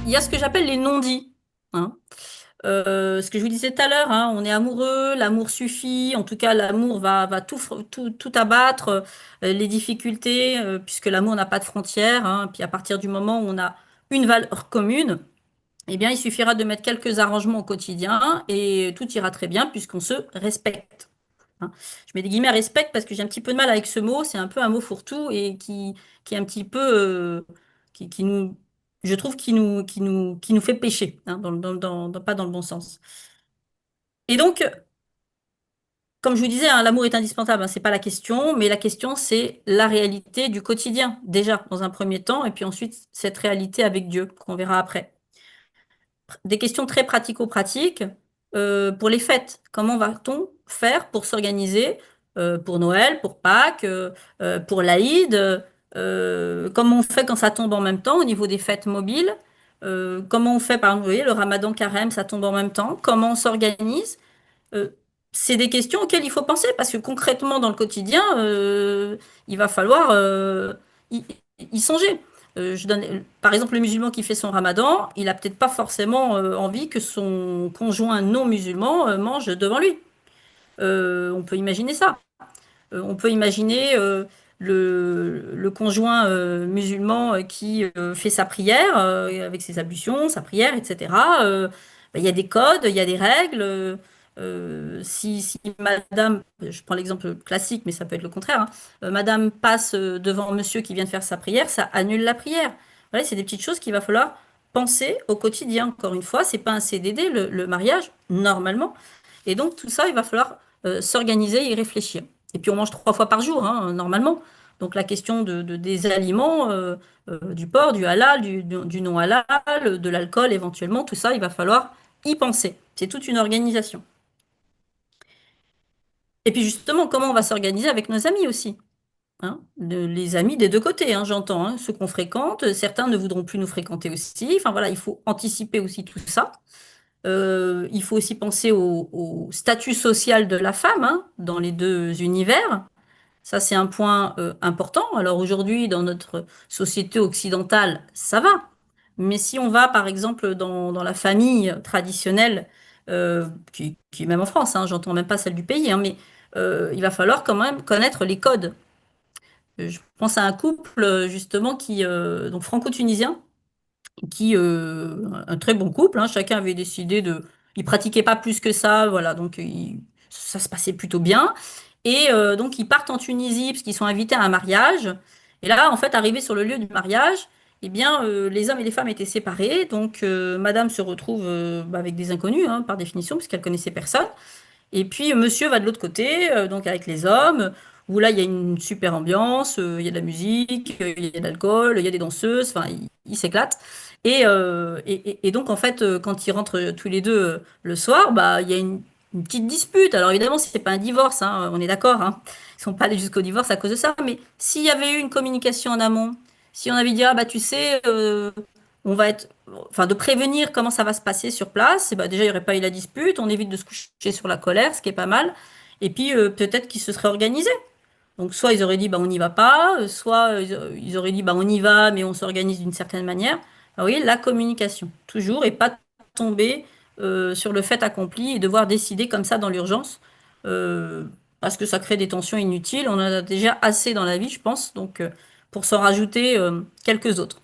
il y a ce que j'appelle les non-dits, hein. Ce que je vous disais tout à l'heure, hein, on est amoureux, l'amour suffit, en tout cas l'amour va tout abattre, les difficultés, puisque l'amour n'a pas de frontières, hein. Puis à partir du moment où on a une valeur commune, eh bien il suffira de mettre quelques arrangements au quotidien et tout ira très bien puisqu'on se respecte, hein. Je mets des guillemets à respect parce que j'ai un petit peu de mal avec ce mot, c'est un peu un mot fourre-tout et qui est un petit peu, qui nous, je trouve, qui nous fait pécher, hein, pas dans le bon sens. Et donc, comme je vous disais, hein, l'amour est indispensable, hein, c'est pas la question, mais la question, c'est la réalité du quotidien, déjà, dans un premier temps, et puis ensuite, cette réalité avec Dieu, qu'on verra après. Des questions très pratico-pratiques pour les fêtes. Comment va-t-on faire pour s'organiser pour Noël, pour Pâques, pour l'Aïd comment on fait quand ça tombe en même temps au niveau des fêtes mobiles? Comment on fait, par exemple, vous voyez, le Ramadan Carême, ça tombe en même temps? Comment on s'organise? Euh, c'est des questions auxquelles il faut penser parce que concrètement, dans le quotidien, il va falloir y, y songer. Par exemple, le musulman qui fait son ramadan, il a peut-être pas forcément envie que son conjoint non musulman mange devant lui. On peut imaginer ça. On peut imaginer le conjoint musulman qui fait sa prière avec ses ablutions, sa prière, etc. Il y a des codes, il y a des règles. Si madame, je prends l'exemple classique, mais ça peut être le contraire, hein, madame passe devant monsieur qui vient de faire sa prière, ça annule la prière. Voilà, c'est des petites choses qu'il va falloir penser au quotidien. Encore une fois, c'est pas un CDD, le mariage, normalement. Et donc, tout ça, il va falloir s'organiser et y réfléchir. Et puis on mange 3 fois par jour, hein, normalement. Donc la question des aliments, du porc, du halal, du non halal, de l'alcool éventuellement, tout ça, il va falloir y penser. C'est toute une organisation. Et puis justement, comment on va s'organiser avec nos amis aussi, hein, les amis des deux côtés, hein, j'entends, hein, ceux qu'on fréquente, certains ne voudront plus nous fréquenter aussi. Enfin voilà, il faut anticiper aussi tout ça. Il faut aussi penser au statut social de la femme, hein, dans les deux univers. Ça, c'est un point important. Alors aujourd'hui, dans notre société occidentale, ça va. Mais si on va, par exemple, dans la famille traditionnelle, qui est même en France, hein, j'entends même pas celle du pays, hein, mais il va falloir quand même connaître les codes. Je pense à un couple, justement, donc franco-tunisien, un très bon couple, hein, chacun avait décidé de... Ils pratiquaient pas plus que ça, voilà, donc ça se passait plutôt bien. Et donc ils partent en Tunisie parce qu'ils sont invités à un mariage. Et là, en fait, arrivés sur le lieu du mariage, eh bien, les hommes et les femmes étaient séparés. Donc madame se retrouve avec des inconnus, hein, par définition, puisqu'elle connaissait personne. Et puis monsieur va de l'autre côté, donc avec les hommes, où là il y a une super ambiance, il y a de la musique, il y a de l'alcool, il y a des danseuses, enfin ils s'éclatent. Et donc en fait, quand ils rentrent tous les deux le soir, bah il y a une petite dispute. Alors évidemment, c'est pas un divorce, hein, on est d'accord, hein. Ils sont pas allés jusqu'au divorce à cause de ça, mais s'il y avait eu une communication en amont, si on avait dit ah bah tu sais, on va être enfin de prévenir comment ça va se passer sur place, et bah déjà il n'y aurait pas eu la dispute, on évite de se coucher sur la colère, ce qui est pas mal. Et puis peut-être qu'ils se seraient organisés. Donc soit ils auraient dit bah on n'y va pas, soit ils auraient dit bah on y va mais on s'organise d'une certaine manière. Ah oui, la communication toujours et pas tomber sur le fait accompli et devoir décider comme ça dans l'urgence euh, parce que ça crée des tensions inutiles. On en a déjà assez dans la vie, je pense, donc pour s'en rajouter quelques autres.